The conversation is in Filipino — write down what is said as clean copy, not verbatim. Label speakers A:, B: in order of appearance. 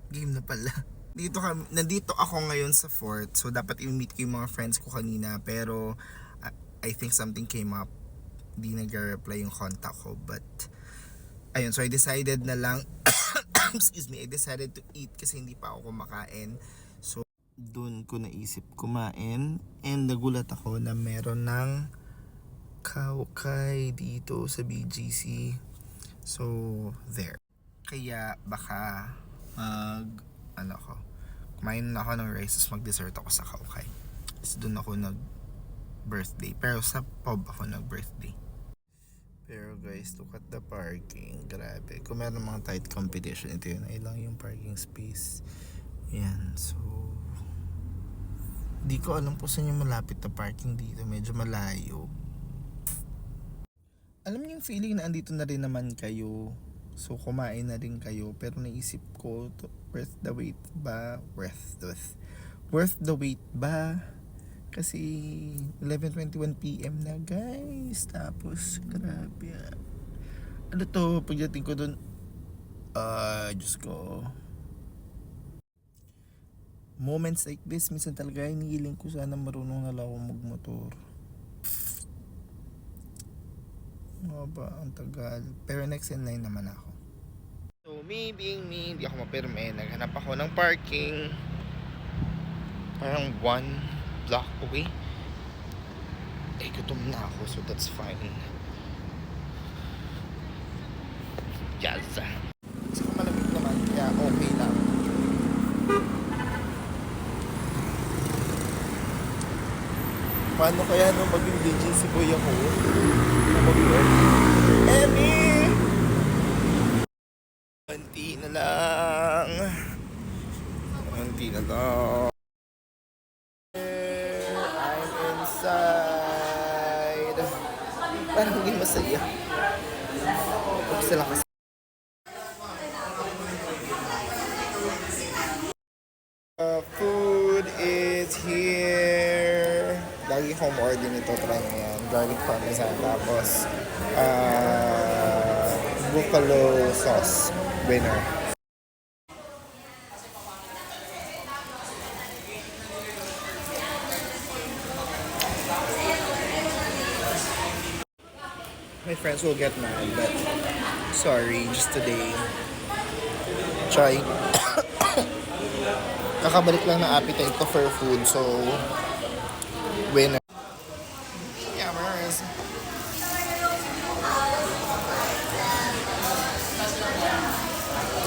A: Game na pala. Nandito ako ngayon sa fort. So dapat i-meet ko yung mga friends ko kanina. Pero I think something came up. Di nag-reply yung contact ko. But ayun, so I decided na lang excuse me, I decided to eat kasi hindi pa ako kumakain. So doon ko naisip kumain. And nagulat ako na meron ng kaukay dito sa BGC. So there. Kaya baka kumain na ako ng rice tapos mag-dessert ako sa kaukay. Tapos doon ako nag-birthday. Pero sa pub ako nag-birthday. Pero guys, look at the parking. Grabe. Kung meron mga tight competition, ito yun. Ay lang yung parking space. Yan. So, di ko alam po saan yung malapit na parking dito. Medyo malayo. Alam niyo yung feeling na andito na rin naman kayo. So kumain na rin kayo. Pero naisip ko, worth the wait ba? Worth the wait ba? Kasi 11:21 PM na guys. Tapos grabe. Ano to? Pagdating ko dun, Diyos ko. Moments like this, minsan talaga hinihiling ko sana marunong na lang ako magmotor. Ang tagal. Pero next in line naman ako. So me being me, hindi ako mapirme. Naghanap ako ng parking. Parang 1 block away. Gutom na ako, so that's fine. Yes. Kasi kung malamig naman, kaya okay lang. Paano kaya nung maging DJ si Kuya ko? Emmy! Konti na lang. I'm inside. Parang hindi masaya. Kasi lang kasi. Food is here. Lagi kong order nito. Try mo yan. Garlic parmesan. Tapos buffalo sauce. Winner. My friends will get mad, but sorry, just today. Try. Kakabalik lang ng appetite ko for food, so winner.